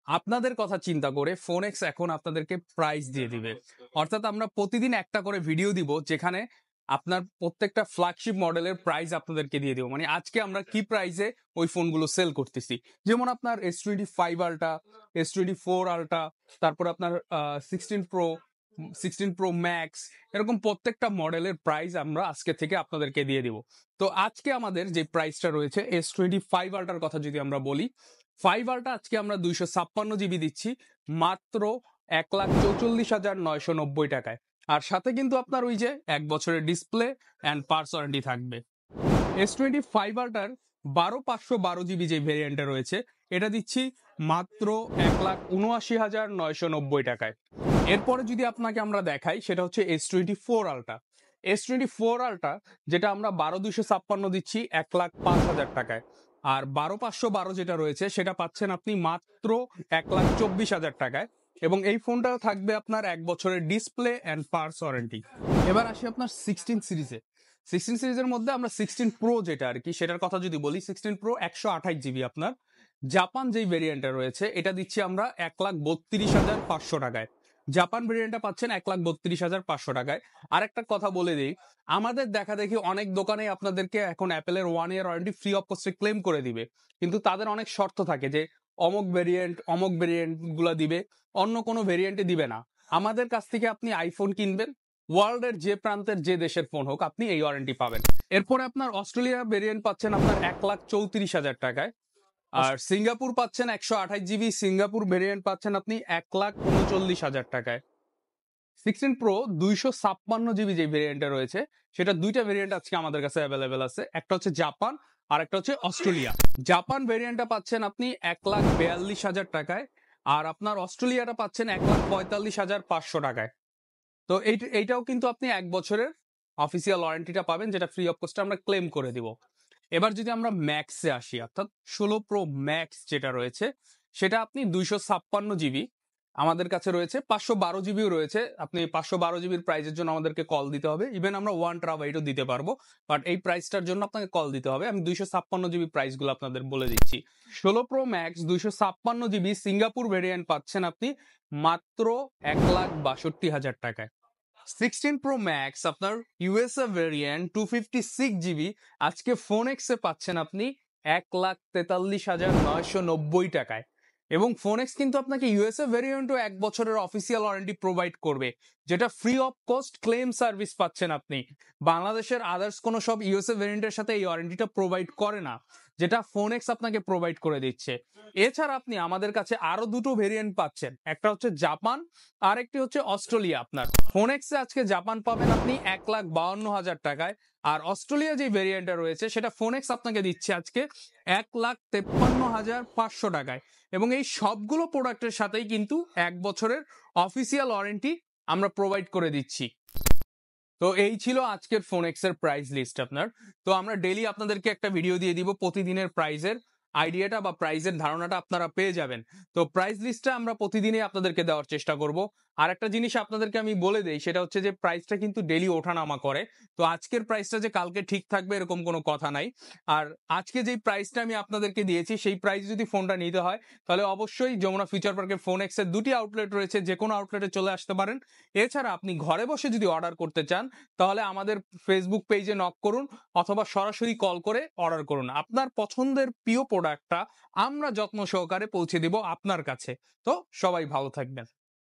আপনাদের কথা চিন্তা করে ফোনেক্স এখন আপনাদেরকে প্রাইস দিয়ে দিবে। অর্থাৎ আমরা প্রতিদিন একটা করে ভিডিও দিব যেখানে আপনার প্রত্যেকটা ফ্ল্যাগশিপ মডেলের প্রাইস আপনাদেরকে দিয়ে দিব। মানে আজকে আমরা কি প্রাইসে ওই ফোনগুলো সেল করতেছি। যেমন আপনার S25 আল্ট্রা, S24 আল্ট্রা, তারপর আপনার 16 প্রো, 16 প্রো ম্যাক্স, এরকম প্রত্যেকটা মডেলের প্রাইস আমরা আজকে থেকে আপনাদেরকে দিয়ে দিব। তো আজকে আমাদের যে প্রাইসটা রয়েছে S25 আল্ট্রার কথা যদি আমরা বলি, 5 আল্ট্রা আজকে আমরা 256 জিবি দিচ্ছি মাত্র 1,44,990 টাকায়। আর সাথে কিন্তু আপনার ওই যে 1 বছরের ডিসপ্লে অ্যান্ড পার্টস ওয়ারেন্টি থাকবে। S25 আল্ট্রার 12512 জিবি যে ভেরিয়েন্টটা রয়েছে এটা দিচ্ছি মাত্র 1,79,990 টাকায়। এরপরে যদি আপনাকে আমরা দেখাই সেটা হচ্ছে S24 আল্ট্রা। S24 আল্ট্রা যেটা আমরা 12256 দিচ্ছি 1,05,000 টাকায়। আর 12512 যেটা রয়েছে সেটা পাচ্ছেন আপনি মাত্র 1,24,000 টাকায়। এবং এই ফোনটাও থাকবে আপনার 1 বছরের ডিসপ্লে অ্যান্ড পার্টস ওয়ারেন্টি। এবার আসি আপনার 16 সিরিজে। 16 সিরিজের মধ্যে আমরা 16 প্রো যেটা আর কি সেটার কথা যদি বলি, 16 প্রো 128 জিবি আপনার জাপান যেই ভেরিয়েন্টটা রয়েছে এটা দিচ্ছি আমরা 1,32,500 টাকায়। জাপান ভেরিয়েন্টটা পাচ্ছেন 1,32,500 টাকায়। আরেকটা কথা বলে দিই, আমাদের দেখা দেখি অনেক দোকানে আপনাদেরকে এখন অ্যাপেলের 1 ইয়ার ওয়ারেন্টি ফ্রি অফ কস্টে ক্লেম করে দিবে, কিন্তু তাদের অনেক শর্ত থাকে যে অমুক ভেরিয়েন্ট গুলা দিবে, অন্য কোনো ভেরিয়েন্টে দিবে না। আমাদের কাছ থেকে আপনি আইফোন কিনবেন, ওয়ার্ল্ডের যে প্রান্তের যে দেশের ফোন হোক আপনি এই ওয়ারেন্টি পাবেন। এরপরে আপনার অস্ট্রেলিয়া ভেরিয়েন্ট পাচ্ছেন আপনার 1,34,000 টাকায়। আর সিঙ্গাপুর পাচ্ছেন 128 জিবি সিঙ্গাপুর ভেরিয়েন্ট পাচ্ছেন আপনি 1,39,000 টাকায়। 16 প্রো 256 জিবি যে ভেরিয়েন্টটা রয়েছে সেটা দুইটা ভেরিয়েন্ট আজকে আমাদের কাছে অ্যাভেলেবেল আছে, একটা হচ্ছে জাপান আর একটা হচ্ছে অস্ট্রেলিয়া। জাপান ভেরিয়েন্টটা পাচ্ছেন আপনি 1,42,000 টাকায়, আর আপনার অস্ট্রেলিয়াটা পাচ্ছেন 1,45,500 টাকায়। তো এইটাও কিন্তু আপনি 1 বছরের অফিসিয়াল ওয়ারেন্টিটা পাবেন যেটা ফ্রি অফ কস্টে আমরা ক্লেম করে দিব। এবার যদি আমরা ম্যাক্সে আসি, অর্থাৎ 16 প্রো ম্যাক্স যেটা রয়েছে সেটা আপনি 256 জিবি আমাদের কাছে রয়েছে, 512 জিবিও রয়েছে। আপনি 512 জিবির প্রাইসের জন্য আমাদেরকে কল দিতে হবে, ইভেন আমরা 1 টেরাবাইটও দিতে পারবো, বাট এই প্রাইসটার জন্য আপনাকে কল দিতে হবে। আমি 256 জিবি প্রাইসগুলো আপনাদের বলে দিচ্ছি। 16 pro max 256 GB Singapore variant পাচ্ছেন আপনি মাত্র 1,62,000 টাকায়। 16 প্রো ম্যাক্স আপনার ইউএসএ ভেরিয়েন্ট 256 জিবি আজকে ফোনেক্সে পাচ্ছেন আপনি 1,43,990 টাকায়। এবং ফোনেক্স কিন্তু আপনাকে ইউএসএ ভেরিয়েন্টও 1 বছরের অফিসিয়াল ওয়ারেন্টি প্রোভাইড করবে, যেটা free of cost claim service পাচ্ছেন আপনি। বাংলাদেশের আদার্স কোনো সব ইউএসএ ভেরিয়েন্টের সাথে এই ওয়ারেন্টিটা প্রোভাইড করে না, যেটা ফোনেক্স আপনাকে প্রোভাইড করে দিচ্ছে। এছাড়া আপনি আমাদের কাছে আরো দুটো ভেরিয়েন্ট পাচ্ছেন, একটা হচ্ছে জাপান আর একটি হচ্ছে অস্ট্রেলিয়া। আপনার ফোনেক্সে আজকে জাপান পাবেন আপনি 1,52,000 টাকায়, আর অস্ট্রেলিয়া যে ভেরিয়েন্টটা রয়েছে সেটা ফোনেক্স আপনাকে দিচ্ছে আজকে 1,53,500 টাকায়। এবং এই সবগুলো প্রোডাক্টের সাথেই কিন্তু 1 বছরের অফিসিয়াল ওয়ারেন্টি আমরা প্রোভাইড করে দিচ্ছি। তো এই ছিল আজকের ফোনেক্সের প্রাইস লিস্ট আপনার। তো আমরা ডেইলি আপনাদেরকে একটা ভিডিও দিয়ে দিব, প্রতিদিনের প্রাইসের আইডিয়াটা বা প্রাইসের ধারণাটা আপনারা পেয়ে যাবেন। তো প্রাইস লিস্টটা আমরা প্রতিদিনই আপনাদেরকে দেওয়ার চেষ্টা করব। আর একটা জিনিস আপনাদেরকে আমি বলে দেই, সেটা হচ্ছে যে প্রাইসটা কিন্তু ডেইলি ওঠানামা করে। তো আজকের প্রাইসটা যে কালকে ঠিক থাকবে এরকম কোনো কথা নাই। আর আজকে যেই প্রাইসটা আমি আপনাদেরকে দিয়েছি সেই প্রাইস যদি ফোনটা নিতে হয় তাহলে অবশ্যই যমুনা ফিউচার পার্কের ফোনেক্সের দুটি আউটলেট রয়েছে, যে কোনো আউটলেটে চলে আসতে পারেন। এছাড়া আপনি ঘরে বসে যদি অর্ডার করতে চান তাহলে আমাদের ফেসবুক পেজে নক করুন অথবা সরাসরি কল করে অর্ডার করুন। আপনার পছন্দের প্রিয় প্রোডাক্টটা আমরা যত্ন সহকারে পৌঁছে দিব আপনার কাছে। তো সবাই ভালো থাকবেন।